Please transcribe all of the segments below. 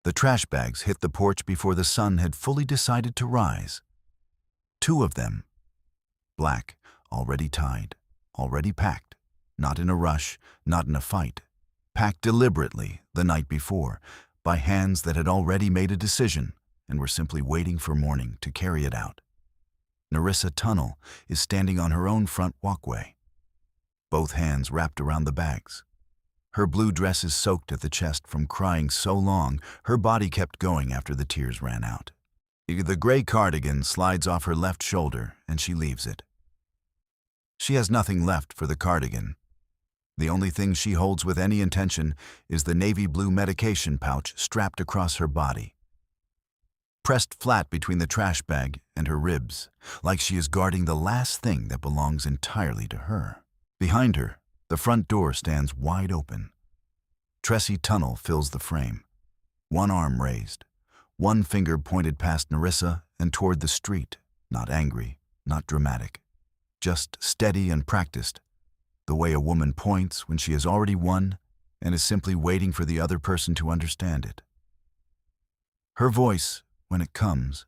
The trash bags hit the porch before the sun had fully decided to rise. 2 of them. Black, already tied, already packed. Not in a rush, not in a fight. Packed deliberately the night before, by hands that had already made a decision and were simply waiting for morning to carry it out. Nerissa Tunnell is standing on her own front walkway, both hands wrapped around the bags. Her blue dress is soaked at the chest from crying so long, her body kept going after the tears ran out. The gray cardigan slides off her left shoulder and she leaves it. She has nothing left for the cardigan. The only thing she holds with any intention is the navy blue medication pouch strapped across her body, pressed flat between the trash bag and her ribs, like she is guarding the last thing that belongs entirely to her. Behind her, the front door stands wide open. Nerissa Tunnell fills the frame, one arm raised, one finger pointed past Nerissa and toward the street, not angry, not dramatic, just steady and practiced, the way a woman points when she has already won and is simply waiting for the other person to understand it. Her voice, when it comes,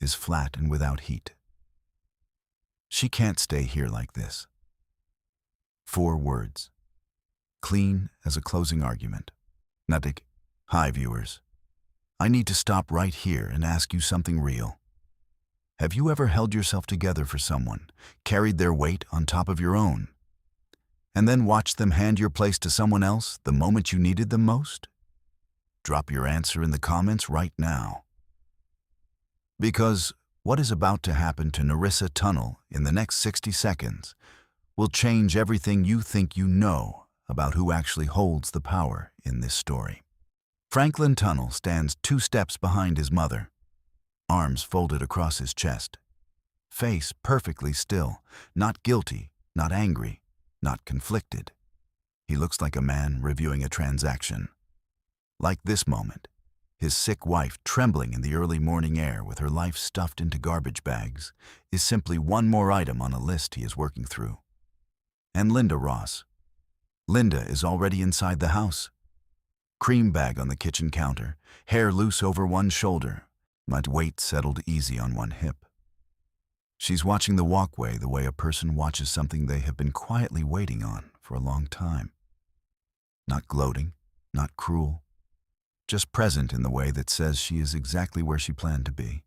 is flat and without heat. She can't stay here like this. 4 words, clean as a closing argument. Natik. Hi, viewers. I need to stop right here and ask you something real. Have you ever held yourself together for someone, carried their weight on top of your own, and then watched them hand your place to someone else the moment you needed them most? Drop your answer in the comments right now. Because what is about to happen to Nerissa Tunnell in the next 60 seconds will change everything you think you know about who actually holds the power in this story. Franklin Tunnell stands 2 steps behind his mother, arms folded across his chest, face perfectly still, not guilty, not angry, not conflicted. He looks like a man reviewing a transaction. Like this moment, his sick wife trembling in the early morning air with her life stuffed into garbage bags is simply one more item on a list he is working through. And Linda Ross. Linda is already inside the house. Cream bag on the kitchen counter, hair loose over one shoulder, but weight settled easy on one hip. She's watching the walkway the way a person watches something they have been quietly waiting on for a long time. Not gloating, not cruel, just present in the way that says she is exactly where she planned to be.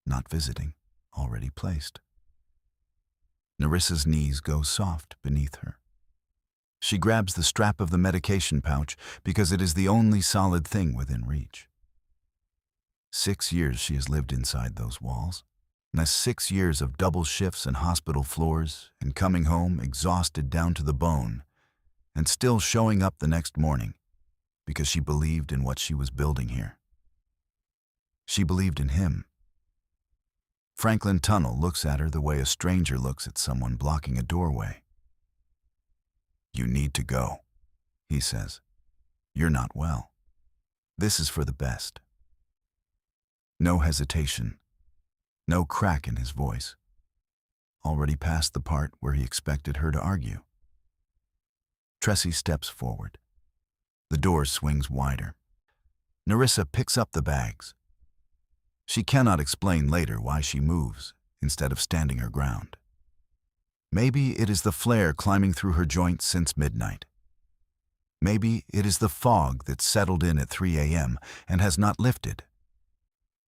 Not visiting, already placed. Nerissa's knees go soft beneath her. She grabs the strap of the medication pouch because it is the only solid thing within reach. 6 years she has lived inside those walls. And 6 years of double shifts and hospital floors and coming home exhausted down to the bone and still showing up the next morning because she believed in what she was building here. She believed in him. Franklin Tunnell looks at her the way a stranger looks at someone blocking a doorway. You need to go, he says. You're not well. This is for the best. No hesitation. No crack in his voice. Already past the part where he expected her to argue. Nerissa steps forward. The door swings wider. Nerissa picks up the bags. She cannot explain later why she moves instead of standing her ground. Maybe it is the flare climbing through her joints since midnight. Maybe it is the fog that settled in at 3 a.m. and has not lifted.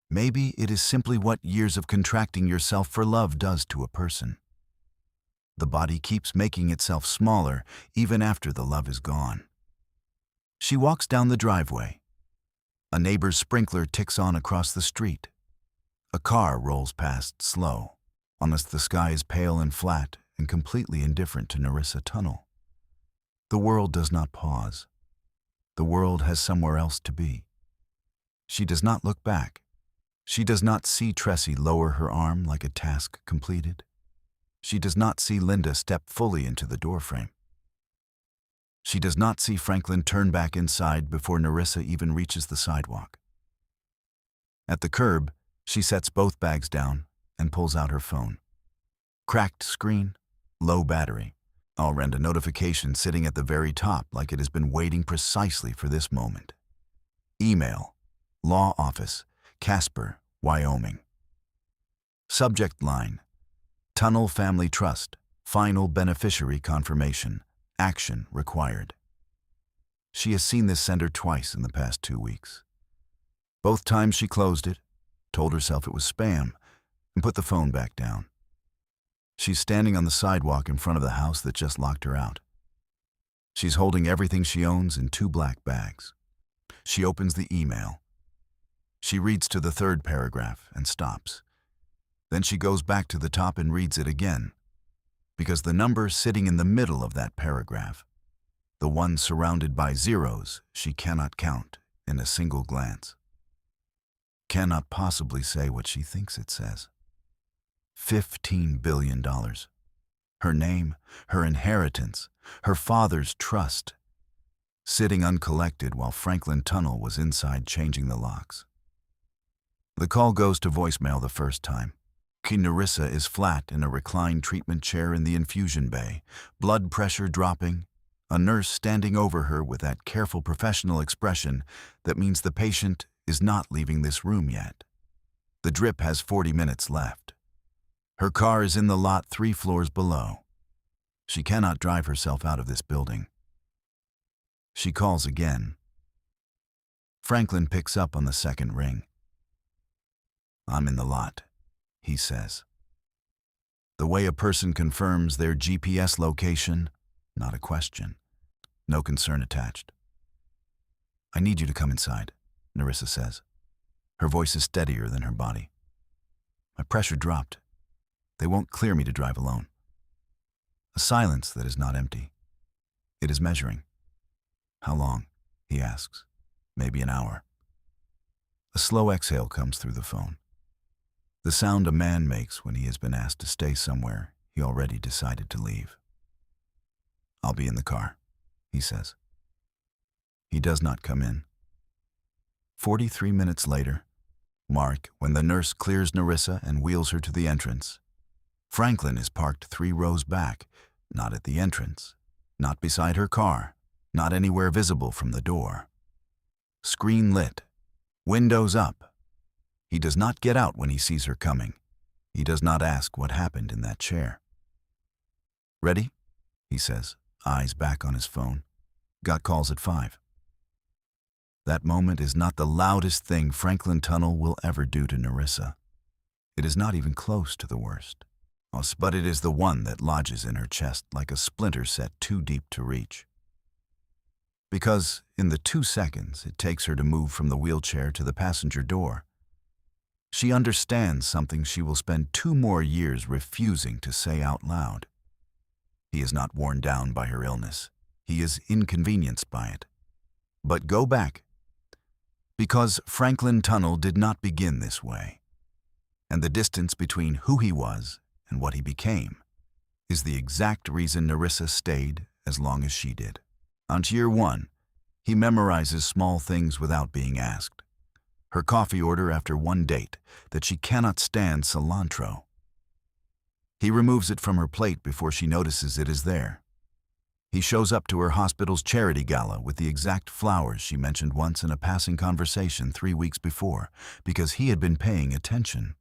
Maybe it is simply what years of contracting yourself for love does to a person. The body keeps making itself smaller even after the love is gone. She walks down the driveway. A neighbor's sprinkler ticks on across the street. A car rolls past slow. Honest, the sky is pale and flat and completely indifferent to Nerissa Tunnell. The world does not pause. The world has somewhere else to be. She does not look back. She does not see Nerissa lower her arm like a task completed. She does not see Linda step fully into the doorframe. She does not see Franklin turn back inside before Nerissa even reaches the sidewalk. At the curb, she sets both bags down and pulls out her phone. Cracked screen, low battery. And a notification sitting at the very top like it has been waiting precisely for this moment. Email, Law Office, Casper, Wyoming. Subject line, Tunnell Family Trust, Final Beneficiary Confirmation, Action Required. She has seen this sender twice in the past 2 weeks. Both times she closed it, told herself it was spam, and put the phone back down. She's standing on the sidewalk in front of the house that just locked her out. She's holding everything she owns in 2 black bags. She opens the email. She reads to the 3rd paragraph and stops. Then she goes back to the top and reads it again, because the number sitting in the middle of that paragraph, the one surrounded by zeros she cannot count in a single glance, cannot possibly say what she thinks it says. $15 billion. Her name, her inheritance, her father's trust, sitting uncollected while Franklin Tunnell was inside changing the locks. The call goes to voicemail the first time. Nerissa is flat in a reclined treatment chair in the infusion bay, blood pressure dropping, a nurse standing over her with that careful professional expression that means the patient is not leaving this room yet. The drip has 40 minutes left. Her car is in the lot 3 floors below. She cannot drive herself out of this building. She calls again. Franklin picks up on the 2nd ring. "I'm in the lot," he says. The way a person confirms their GPS location, not a question. No concern attached. "I need you to come inside," Nerissa says. Her voice is steadier than her body. "My pressure dropped. They won't clear me to drive alone." A silence that is not empty. It is measuring. "How long?" he asks. "Maybe an hour." A slow exhale comes through the phone. The sound a man makes when he has been asked to stay somewhere he already decided to leave. "I'll be in the car," he says. He does not come in. 43 minutes later, mark when the nurse clears Nerissa and wheels her to the entrance. Franklin is parked 3 rows back, not at the entrance, not beside her car, not anywhere visible from the door. Screen lit, windows up. He does not get out when he sees her coming. He does not ask what happened in that chair. "Ready?" he says, eyes back on his phone. "Got calls at 5. That moment is not the loudest thing Franklin Tunnell will ever do to Nerissa. It is not even close to the worst. But it is the one that lodges in her chest like a splinter set too deep to reach. Because in the 2 seconds it takes her to move from the wheelchair to the passenger door, she understands something she will spend 2 more years refusing to say out loud. He is not worn down by her illness. He is inconvenienced by it. But go back. Because Franklin Tunnell did not begin this way. And the distance between who he was and what he became is the exact reason Nerissa stayed as long as she did. On year 1, he memorizes small things without being asked. Her coffee order after 1 date, that she cannot stand cilantro. He removes it from her plate before she notices it is there. He shows up to her hospital's charity gala with the exact flowers she mentioned once in a passing conversation 3 weeks before, because he had been paying attention.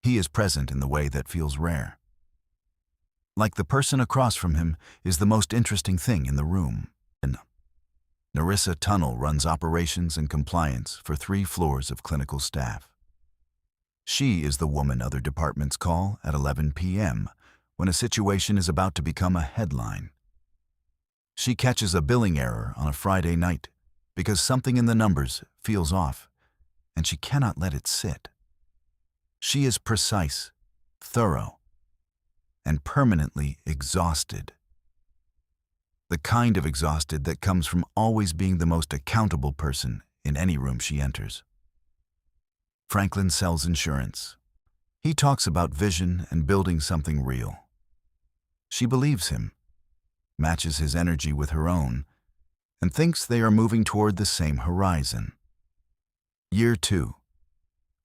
He is present in the way that feels rare. Like the person across from him is the most interesting thing in the room. Nerissa Tunnell runs operations and compliance for 3 floors of clinical staff. She is the woman other departments call at 11 p.m. when a situation is about to become a headline. She catches a billing error on a Friday night because something in the numbers feels off, and she cannot let it sit. She is precise, thorough, and permanently exhausted. The kind of exhausted that comes from always being the most accountable person in any room she enters. Franklin sells insurance. He talks about vision and building something real. She believes him, matches his energy with her own, and thinks they are moving toward the same horizon. Year 2.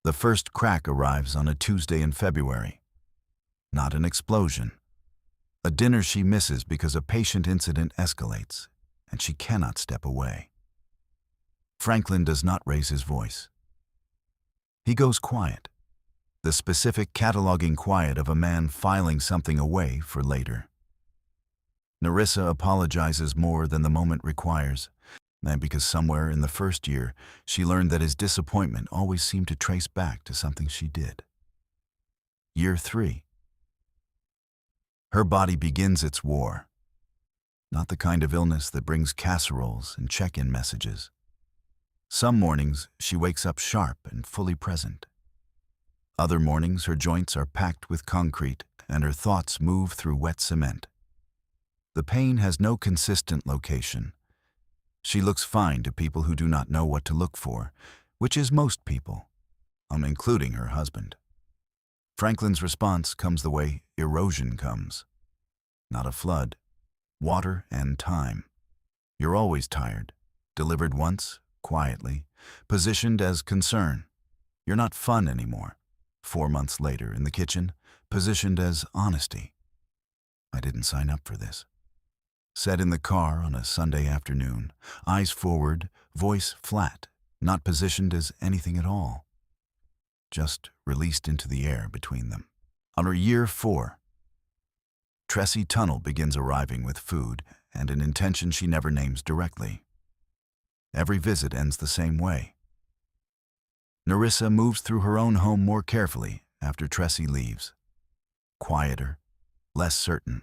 The first crack arrives on a Tuesday in February. Not an explosion. A dinner she misses because a patient incident escalates, and she cannot step away. Franklin does not raise his voice. He goes quiet, the specific cataloging quiet of a man filing something away for later. Nerissa apologizes more than the moment requires, and because somewhere in the first year she learned that his disappointment always seemed to trace back to something she did. Year 3. Her body begins its war. Not the kind of illness that brings casseroles and check-in messages. Some mornings she wakes up sharp and fully present. Other mornings her joints are packed with concrete and her thoughts move through wet cement. The pain has no consistent location. She looks fine to people who do not know what to look for, which is most people, including her husband. Franklin's response comes the way erosion comes. Not a flood, water and time. You're always tired, delivered once, quietly, positioned as concern. You're not fun anymore. 4 months later, in the kitchen, positioned as honesty. I didn't sign up for this. Said in the car on a Sunday afternoon, eyes forward, voice flat, not positioned as anything at all. Just released into the air between them. On her year 4, Nerissa Tunnell begins arriving with food and an intention she never names directly. Every visit ends the same way. Nerissa moves through her own home more carefully after Tressie leaves. Quieter, less certain.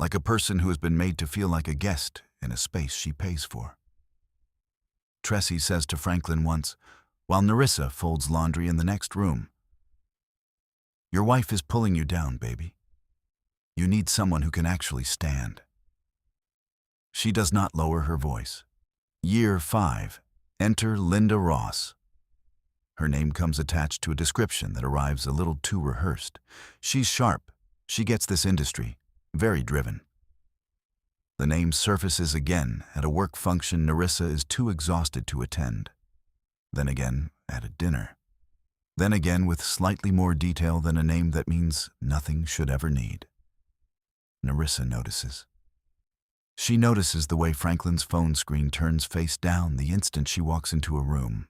Like a person who has been made to feel like a guest in a space she pays for. Tressie says to Franklin once, while Nerissa folds laundry in the next room, "Your wife is pulling you down, baby. You need someone who can actually stand." She does not lower her voice. Year 5. Enter Linda Ross. Her name comes attached to a description that arrives a little too rehearsed. She's sharp. She gets this industry. Very driven. The name surfaces again at a work function Nerissa is too exhausted to attend. Then again at a dinner. Then again with slightly more detail than a name that means nothing should ever need. Nerissa notices. She notices the way Franklin's phone screen turns face down the instant she walks into a room.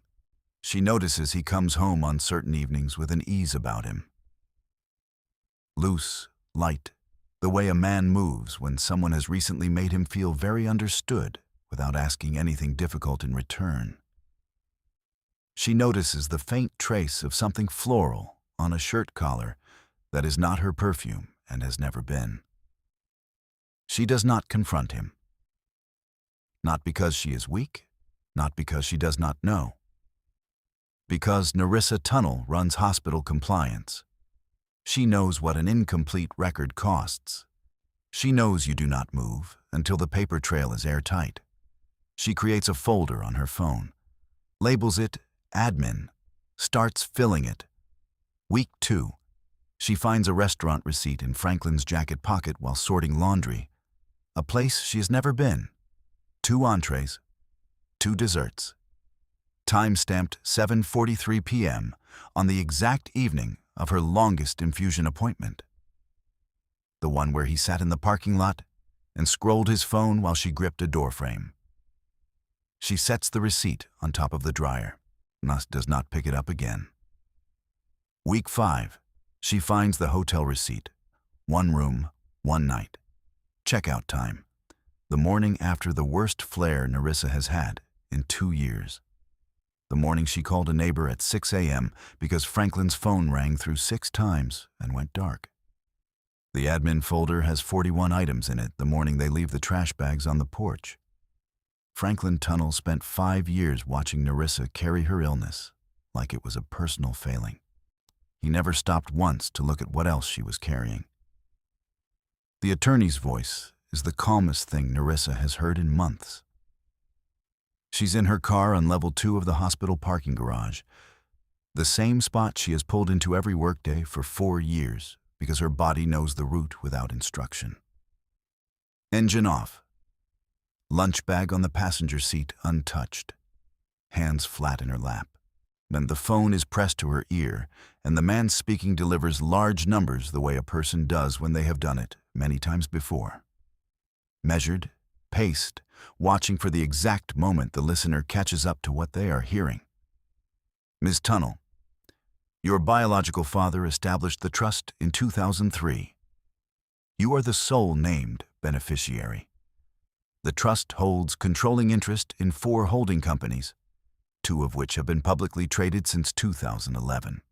She notices he comes home on certain evenings with an ease about him. Loose, light, the way a man moves when someone has recently made him feel very understood without asking anything difficult in return. She notices the faint trace of something floral on a shirt collar that is not her perfume and has never been. She does not confront him. Not because she is weak, not because she does not know. Because Nerissa Tunnell runs hospital compliance. She knows what an incomplete record costs. She knows you do not move until the paper trail is airtight. She creates a folder on her phone, labels it admin, starts filling it. Week 2, she finds a restaurant receipt in Franklin's jacket pocket while sorting laundry. A place she has never been. 2 entrees, 2 desserts. Time-stamped 7:43 p.m. on the exact evening of her longest infusion appointment. The one where he sat in the parking lot and scrolled his phone while she gripped a doorframe. She sets the receipt on top of the dryer. Thus does not pick it up again. Week 5, she finds the hotel receipt. 1 room, 1 night. Checkout time. The morning after the worst flare Nerissa has had in 2 years. The morning she called a neighbor at 6 a.m. because Franklin's phone rang through 6 times and went dark. The admin folder has 41 items in it the morning they leave the trash bags on the porch. Franklin Tunnell spent 5 years watching Nerissa carry her illness like it was a personal failing. He never stopped once to look at what else she was carrying. The attorney's voice is the calmest thing Nerissa has heard in months. She's in her car on level 2 of the hospital parking garage, the same spot she has pulled into every workday for 4 years because her body knows the route without instruction. Engine off. Lunch bag on the passenger seat untouched. Hands flat in her lap. Then the phone is pressed to her ear, and the man speaking delivers large numbers the way a person does when they have done it many times before. Measured paced, watching for the exact moment the listener catches up to what they are hearing. Ms. Tunnell, your biological father established the trust in 2003. You are the sole named beneficiary. The trust holds controlling interest in 4 holding companies, 2 of which have been publicly traded since 2011.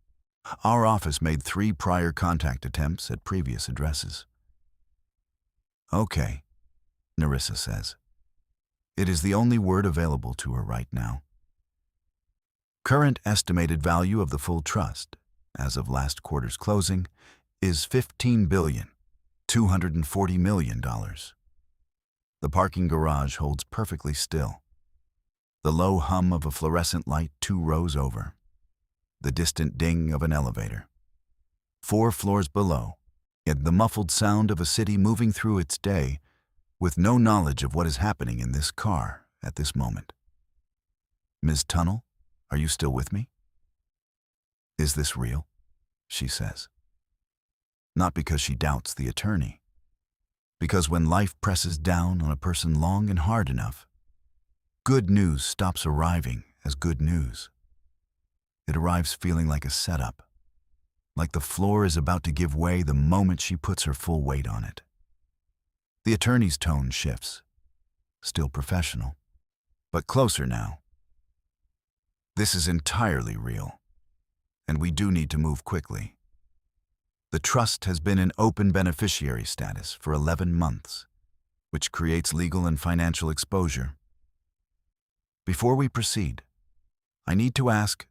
Our office made 3 prior contact attempts at previous addresses. Okay, Nerissa says. It is the only word available to her right now. Current estimated value of the full trust, as of last quarter's closing, is $15,240 million. The parking garage holds perfectly still. The low hum of a fluorescent light 2 rows over. The distant ding of an elevator. 4 floors below, yet the muffled sound of a city moving through its day with no knowledge of what is happening in this car at this moment. Ms. Tunnell, are you still with me? Is this real? She says. Not because she doubts the attorney. Because when life presses down on a person long and hard enough, good news stops arriving as good news. It arrives feeling like a setup, like the floor is about to give way the moment she puts her full weight on it. The attorney's tone shifts, still professional, but closer now. This is entirely real, and we do need to move quickly. The trust has been in open beneficiary status for 11 months, which creates legal and financial exposure. Before we proceed, I need to ask,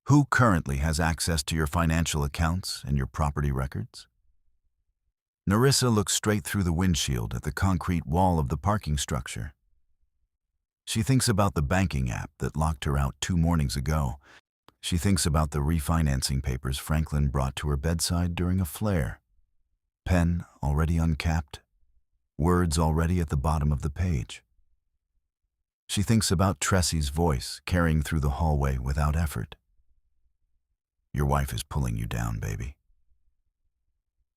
who currently has access to your financial accounts and your property records? Nerissa looks straight through the windshield at the concrete wall of the parking structure. She thinks about the banking app that locked her out 2 mornings ago. She thinks about the refinancing papers Franklin brought to her bedside during a flare. Pen already uncapped, words already at the bottom of the page. She thinks about Tressie's voice carrying through the hallway without effort. Your wife is pulling you down, baby.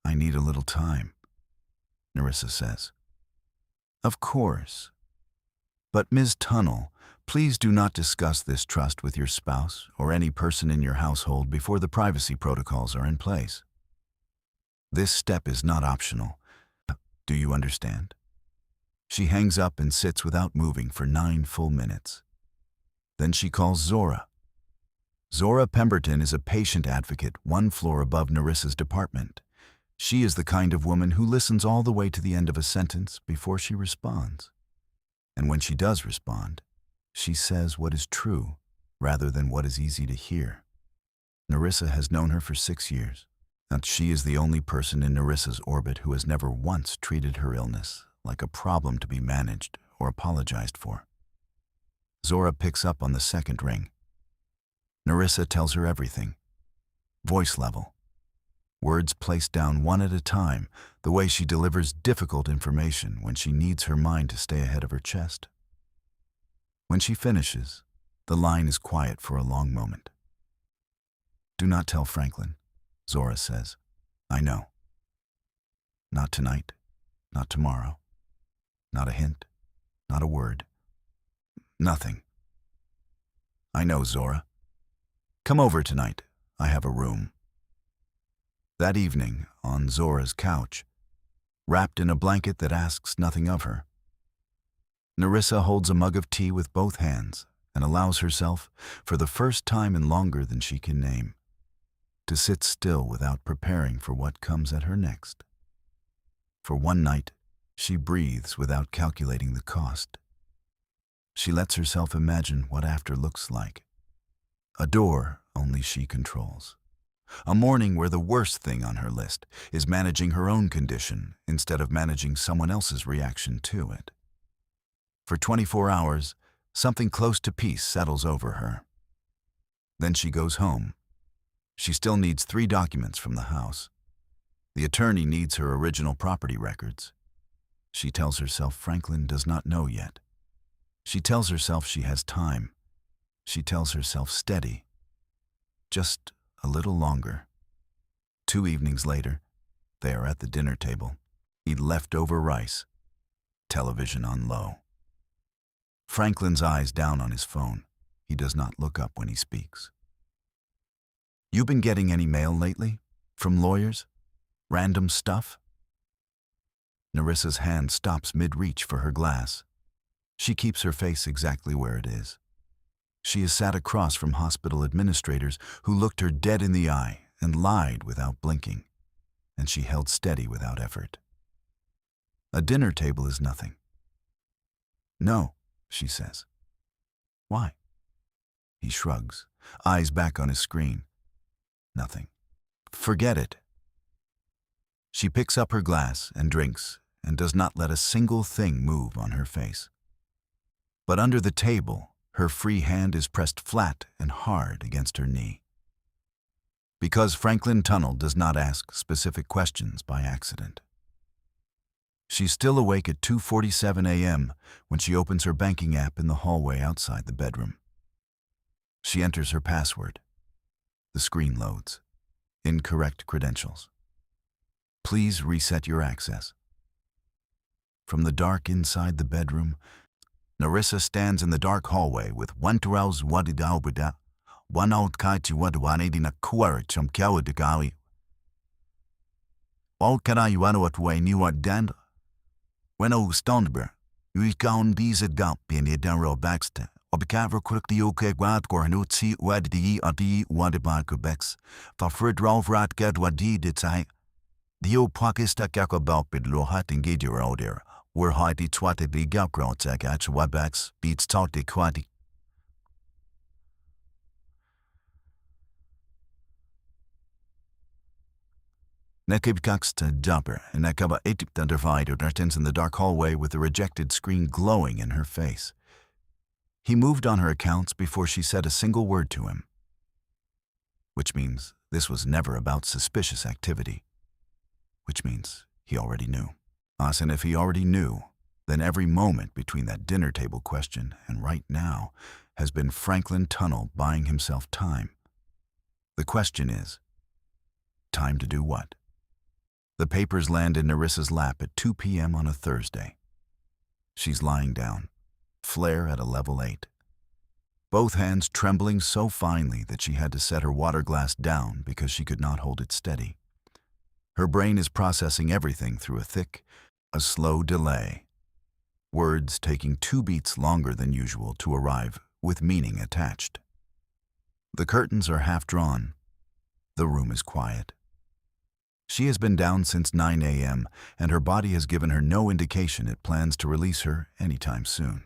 I need a little time, Nerissa says. Of course. But Ms. Tunnell, please do not discuss this trust with your spouse or any person in your household before the privacy protocols are in place. This step is not optional. Do you understand? She hangs up and sits without moving for 9 full minutes. Then she calls Zora. Zora Pemberton is a patient advocate 1 floor above Nerissa's department. She is the kind of woman who listens all the way to the end of a sentence before she responds. And when she does respond, she says what is true rather than what is easy to hear. Nerissa has known her for 6 years, and she is the only person in Nerissa's orbit who has never once treated her illness like a problem to be managed or apologized for. Zora picks up on the 2nd ring. Nerissa tells her everything. Voice level. Words placed down one at a time, the way she delivers difficult information when she needs her mind to stay ahead of her chest. When she finishes, the line is quiet for a long moment. Do not tell Franklin, Zora says. I know. Not tonight, not tomorrow. Not a hint, not a word. Nothing. I know, Zora. Come over tonight. I have a room. That evening, on Zora's couch, wrapped in a blanket that asks nothing of her, Nerissa holds a mug of tea with both hands and allows herself, for the first time in longer than she can name, to sit still without preparing for what comes at her next. For one night, she breathes without calculating the cost. She lets herself imagine what after looks like. A door only she controls. A morning where the worst thing on her list is managing her own condition instead of managing someone else's reaction to it. For 24 hours, something close to peace settles over her. Then she goes home. She still needs 3 documents from the house. The attorney needs her original property records. She tells herself Franklin does not know yet. She tells herself she has time. She tells herself steady. Just a little longer. 2 evenings later, they are at the dinner table. Eat leftover rice. television on low. Franklin's eyes down on his phone. He does not look up when he speaks. You been getting any mail lately? From lawyers? Random stuff? Nerissa's hand stops mid-reach for her glass. She keeps her face exactly where it is. She is sat across from hospital administrators who looked her dead in the eye and lied without blinking, and she held steady without effort. A dinner table is nothing. No, she says. Why? He shrugs, eyes back on his screen. Nothing. Forget it. She picks up her glass and drinks and does not let a single thing move on her face. But under the table, her free hand is pressed flat and hard against her knee. Because Franklin Tunnell does not ask specific questions by accident. She's still awake at 2:47 a.m. when she opens her banking app in the hallway outside the bedroom. She enters her password. The screen loads. Incorrect credentials. Please reset your access. From the dark inside the bedroom, Nerissa stands in the dark hallway with one Turaus Wadidaubuda, one old Kaiti Wadwanidina Kuara Chumkawa de Gawi. All Kara Yuanawatway knew what Dan. When O Stonber, you count these at Gump in the Darrow Baxter, or Becaver quickly okay Wad Gornutsi Wadi Adi Wadibakubex, for Fred Rolf Rat Gad Wadi did say. The old Pakistan Kakabelpid Lohat engage your order. We're hiding twatted the Gakrotek at Wabex, beats talk de Quadi. Nekib Kaksta Jumper and Nakaba Etip Thunderfied returns in the dark hallway with the rejected screen glowing in her face. He moved on her accounts before she said a single word to him. Which means this was never about suspicious activity. Which means he already knew. And if he already knew, then every moment between that dinner table question and right now has been Franklin Tunnell buying himself time. The question is, time to do what? The papers land in Nerissa's lap at 2 p.m. on a Thursday. She's lying down, flare at a level 8. Both hands trembling so finely that she had to set her water glass down because she could not hold it steady. Her brain is processing everything through a slow delay. Words taking 2 beats longer than usual to arrive with meaning attached. The curtains are half drawn. The room is quiet. She has been down since 9 a.m. and her body has given her no indication it plans to release her anytime soon.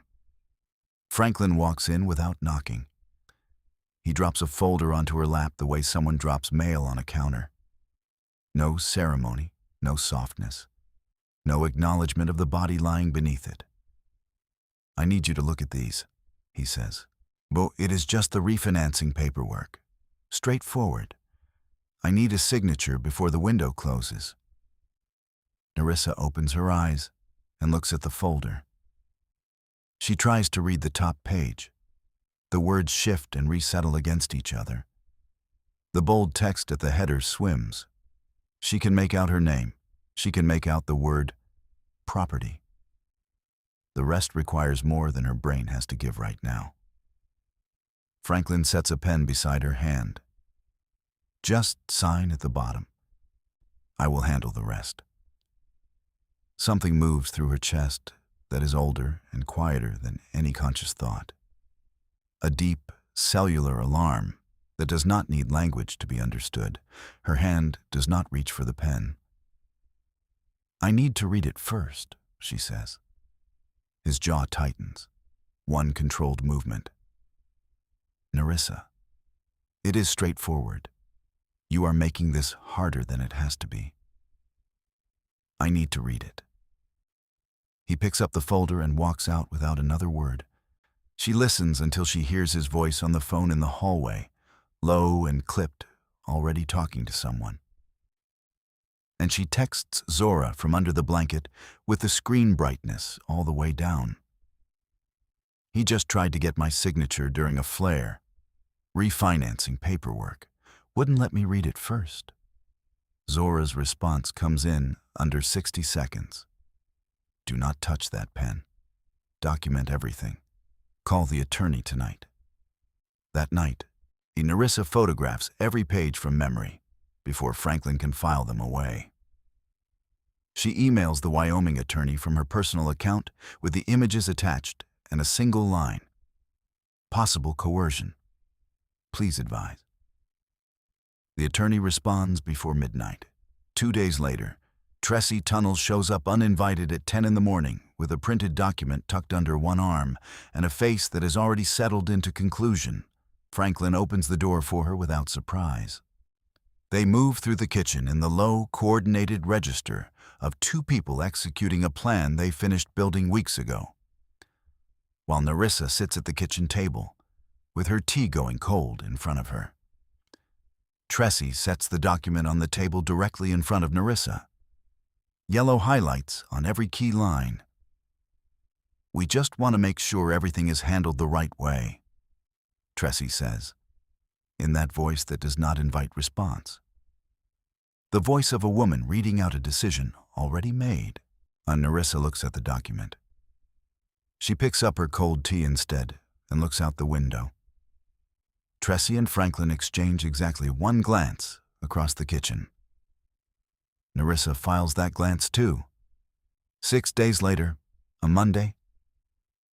Franklin walks in without knocking. He drops a folder onto her lap the way someone drops mail on a counter. No ceremony, no softness, no acknowledgement of the body lying beneath it. I need you to look at these, he says. But it is just the refinancing paperwork. Straightforward. I need a signature before the window closes. Nerissa opens her eyes and looks at the folder. She tries to read the top page. The words shift and resettle against each other. The bold text at the header swims. She can make out her name. She can make out the word property. The rest requires more than her brain has to give right now. Franklin sets a pen beside her hand. Just sign at the bottom. I will handle the rest. Something moves through her chest that is older and quieter than any conscious thought. A deep, cellular alarm that does not need language to be understood. Her hand does not reach for the pen. I need to read it first, she says. His jaw tightens. One controlled movement. Nerissa, it is straightforward. You are making this harder than it has to be. I need to read it. He picks up the folder and walks out without another word. She listens until she hears his voice on the phone in the hallway, low and clipped, already talking to someone. And she texts Zora from under the blanket with the screen brightness all the way down. He just tried to get my signature during a flare. Refinancing paperwork. Wouldn't let me read it first. Zora's response comes in under 60 seconds. Do not touch that pen. Document everything. Call the attorney tonight. That night, Nerissa photographs every page from memory before Franklin can file them away. She emails the Wyoming attorney from her personal account with the images attached and a single line. Possible coercion. Please advise. The attorney responds before midnight. 2 days later, Nerissa Tunnell shows up uninvited at 10 in the morning with a printed document tucked under one arm and a face that has already settled into conclusion. Franklin opens the door for her without surprise. They move through the kitchen in the low, coordinated register of two people executing a plan they finished building weeks ago. While Nerissa sits at the kitchen table, with her tea going cold in front of her. Nerissa sets the document on the table directly in front of Nerissa. Yellow highlights on every key line. We just want to make sure everything is handled the right way, Nerissa says, in that voice that does not invite response. The voice of a woman reading out a decision already made. Nerissa looks at the document. She picks up her cold tea instead and looks out the window. Nerissa and Franklin exchange exactly one glance across the kitchen. Nerissa files that glance too. 6 days later, a Monday,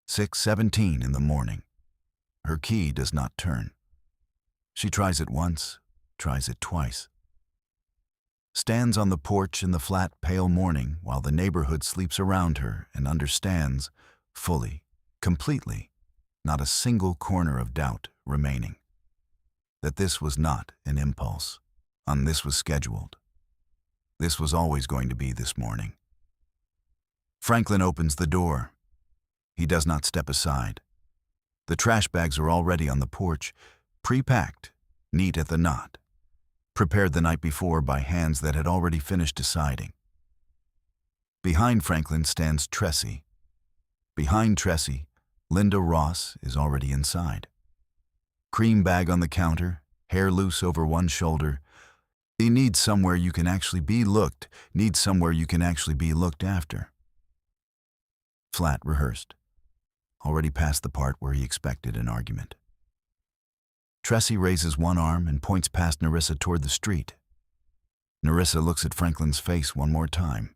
6:17 in the morning. Her key does not turn. She tries it once, tries it twice. Stands on the porch in the flat, pale morning while the neighborhood sleeps around her and understands, fully, completely, not a single corner of doubt remaining, that this was not an impulse. This was scheduled. This was always going to be this morning. Franklin opens the door. He does not step aside. The trash bags are already on the porch, pre-packed, neat at the knot, prepared the night before by hands that had already finished deciding. Behind Franklin stands Nerissa. Behind Nerissa, Linda Ross is already inside. Cream bag on the counter, hair loose over one shoulder. He needs somewhere you can actually be looked, needs somewhere you can actually be looked after. Flat rehearsed. Already past the part where he expected an argument. Nerissa raises one arm and points past Nerissa toward the street. Nerissa looks at Franklin's face one more time.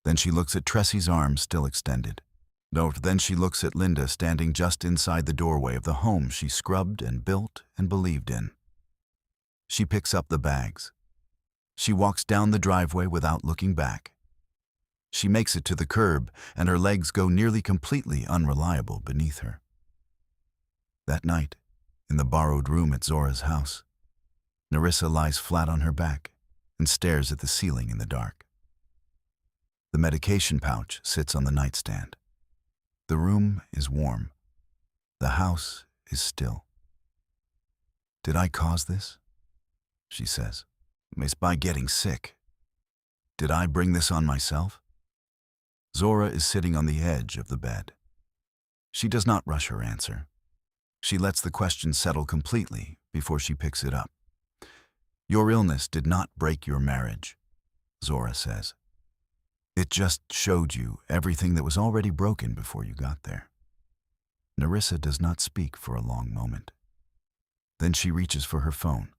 Then she looks at Nerissa's arm still extended. Then she looks at Linda standing just inside the doorway of the home she scrubbed and built and believed in. She picks up the bags. She walks down the driveway without looking back. She makes it to the curb, and her legs go nearly completely unreliable beneath her. That night, in the borrowed room at Zora's house, Nerissa lies flat on her back and stares at the ceiling in the dark. The medication pouch sits on the nightstand. The room is warm. The house is still. Did I cause this? She says. It's by getting sick. Did I bring this on myself? Zora is sitting on the edge of the bed. She does not rush her answer. She lets the question settle completely before she picks it up. Your illness did not break your marriage, Zora says. It just showed you everything that was already broken before you got there. Nerissa does not speak for a long moment. Then she reaches for her phone,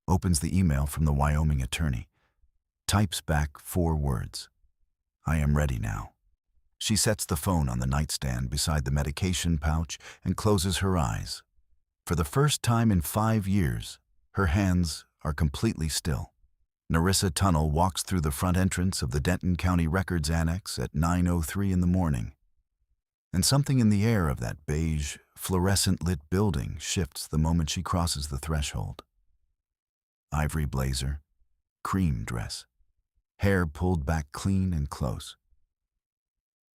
opens the email from the Wyoming attorney, types back 4 words. I am ready now. She sets the phone on the nightstand beside the medication pouch and closes her eyes. For the first time in 5 years, her hands are completely still. Nerissa Tunnell walks through the front entrance of the Denton County Records Annex at 9:03 in the morning. And something in the air of that beige, fluorescent-lit building shifts the moment she crosses the threshold. Ivory blazer, cream dress, hair pulled back clean and close.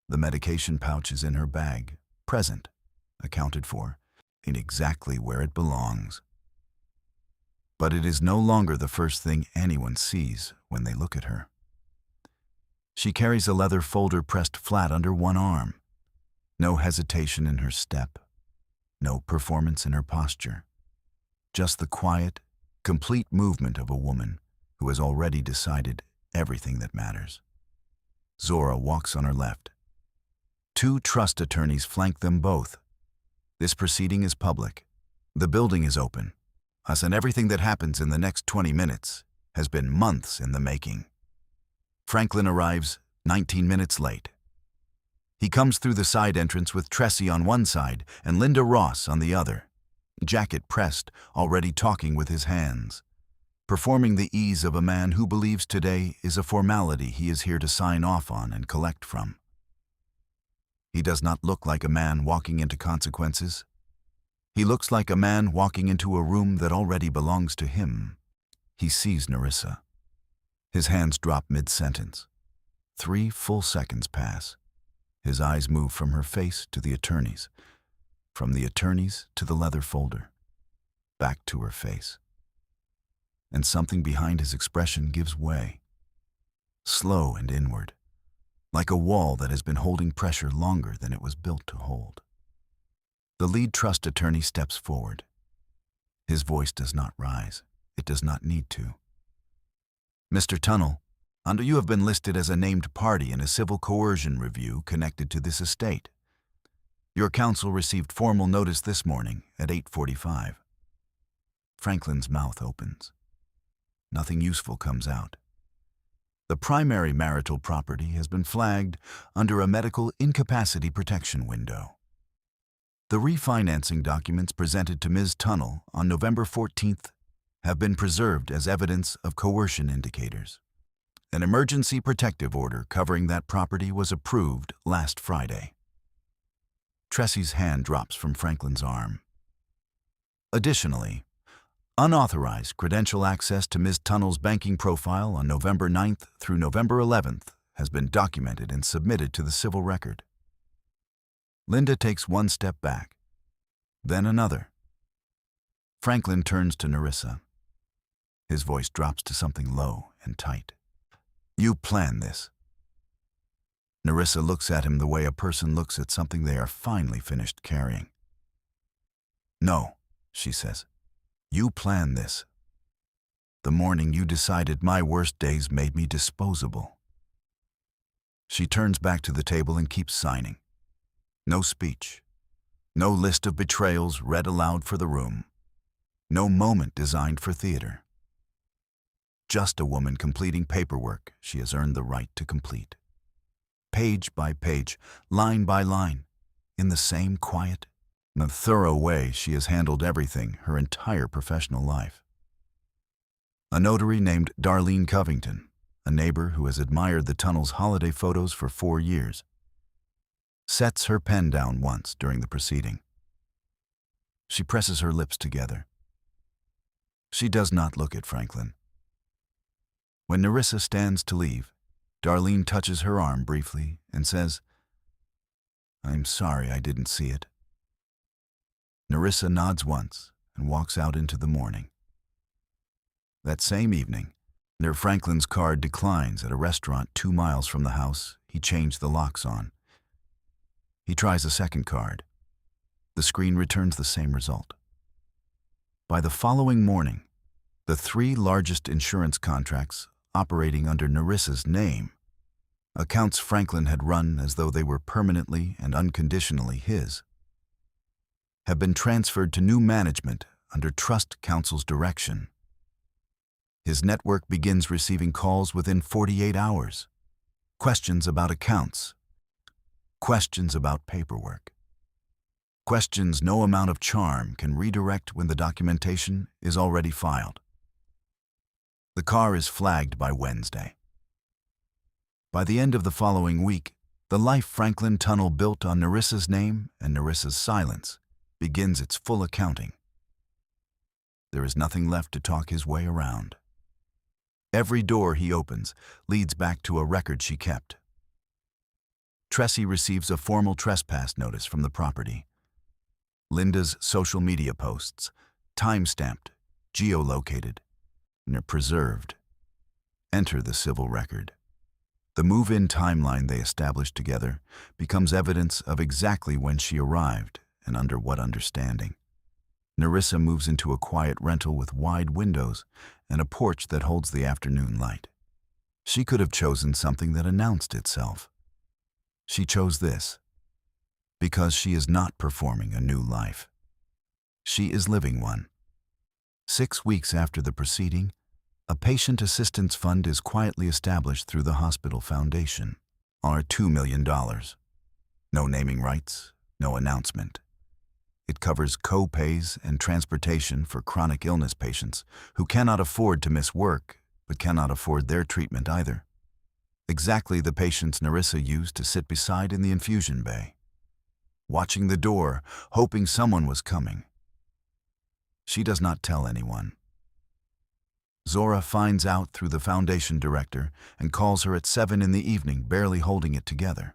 The medication pouch is in her bag, present, accounted for, in exactly where it belongs. But it is no longer the first thing anyone sees when they look at her. She carries a leather folder pressed flat under one arm. No hesitation in her step, no performance in her posture. Just the quiet, complete movement of a woman who has already decided everything that matters. Zora walks on her left, Two trust attorneys flank them both. This proceeding is public. The building is open. And everything that happens in the next 20 minutes has been months in the making. Franklin arrives 19 minutes late. He comes through the side entrance with Tressie on one side and Linda Ross on the other, jacket pressed, already talking with his hands, performing the ease of a man who believes today is a formality he is here to sign off on and collect from. He does not look like a man walking into consequences. He looks like a man walking into a room that already belongs to him. He sees Nerissa. His hands drop mid-sentence. 3 full seconds pass. His eyes move from her face to the attorney's, from the attorney's to the leather folder, back to her face. And something behind his expression gives way, slow and inward, like a wall that has been holding pressure longer than it was built to hold. The lead trust attorney steps forward. His voice does not rise. It does not need to. Mr. Tunnell, you have been listed as a named party in a civil coercion review connected to this estate. Your counsel received formal notice this morning at 8:45. Franklin's mouth opens. Nothing useful comes out. The primary marital property has been flagged under a medical incapacity protection window. The refinancing documents presented to Ms. Tunnell on November 14th have been preserved as evidence of coercion indicators. An emergency protective order covering that property was approved last Friday. Tressie's hand drops from Franklin's arm. Additionally, unauthorized credential access to Ms. Tunnell's banking profile on November 9th through November 11th has been documented and submitted to the civil record. Linda takes one step back, then another. Franklin turns to Nerissa. His voice drops to something low and tight. You planned this. Nerissa looks at him the way a person looks at something they are finally finished carrying. No, she says. You planned this. The morning you decided my worst days made me disposable. She turns back to the table and keeps signing. No speech. No list of betrayals read aloud for the room. No moment designed for theater. Just a woman completing paperwork she has earned the right to complete. Page by page, line by line, in the same quiet and thorough way she has handled everything her entire professional life. A notary named Darlene Covington, a neighbor who has admired the Tunnell's holiday photos for 4 years, sets her pen down once during the proceeding. She presses her lips together. She does not look at Franklin. When Nerissa stands to leave, Darlene touches her arm briefly and says, I'm sorry I didn't see it. Nerissa nods once and walks out into the morning. That same evening, Franklin's card declines at a restaurant 2 miles from the house he changed the locks on. He tries a second card. The screen returns the same result. By the following morning, the 3 largest insurance contracts operating under Nerissa's name, accounts Franklin had run as though they were permanently and unconditionally his, have been transferred to new management under Trust Counsel's direction. His network begins receiving calls within 48 hours, questions about accounts, questions about paperwork, questions no amount of charm can redirect when the documentation is already filed. The car is flagged by Wednesday. By the end of the following week, the life Franklin Tunnell built on Nerissa's name and Nerissa's silence begins its full accounting. There is nothing left to talk his way around. Every door he opens leads back to a record she kept. Tressie receives a formal trespass notice from the property. Linda's social media posts, time-stamped, geolocated, and are preserved, enter the civil record. The move-in timeline they established together becomes evidence of exactly when she arrived and under what understanding. Nerissa moves into a quiet rental with wide windows and a porch that holds the afternoon light. She could have chosen something that announced itself. She chose this, because she is not performing a new life. She is living one. 6 weeks after the proceeding, a patient assistance fund is quietly established through the hospital foundation. On $2 million. No naming rights, no announcement. It covers co-pays and transportation for chronic illness patients who cannot afford to miss work but cannot afford their treatment either. Exactly the patients Nerissa used to sit beside in the infusion bay, watching the door, hoping someone was coming. She does not tell anyone. Zora finds out through the foundation director and calls her at 7 in the evening, barely holding it together.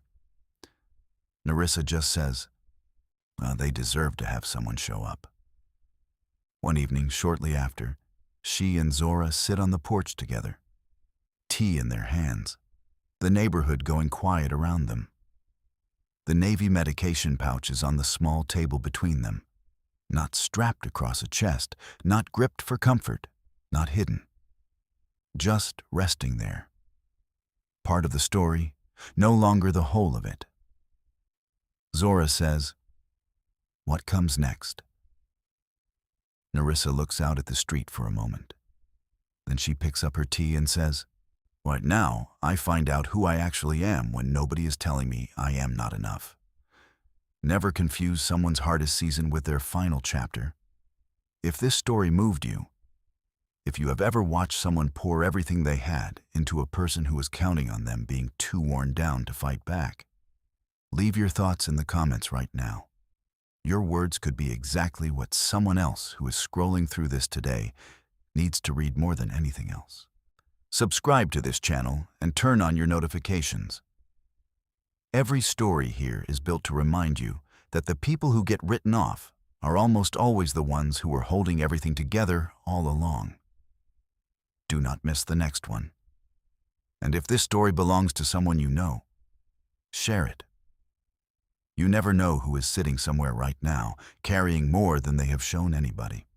Nerissa just says, they deserve to have someone show up. One evening, shortly after, she and Zora sit on the porch together, tea in their hands, the neighborhood going quiet around them. The Navy medication pouch is on the small table between them, not strapped across a chest, not gripped for comfort, not hidden, just resting there. Part of the story, no longer the whole of it. Zora says, "What comes next?" Nerissa looks out at the street for a moment. Then she picks up her tea and says, "Right now, I find out who I actually am when nobody is telling me I am not enough." Never confuse someone's hardest season with their final chapter. If this story moved you, if you have ever watched someone pour everything they had into a person who was counting on them being too worn down to fight back, leave your thoughts in the comments right now. Your words could be exactly what someone else who is scrolling through this today needs to read more than anything else. Subscribe to this channel and turn on your notifications. Every story here is built to remind you that the people who get written off are almost always the ones who were holding everything together all along. Do not miss the next one. And if this story belongs to someone you know, share it. You never know who is sitting somewhere right now, carrying more than they have shown anybody.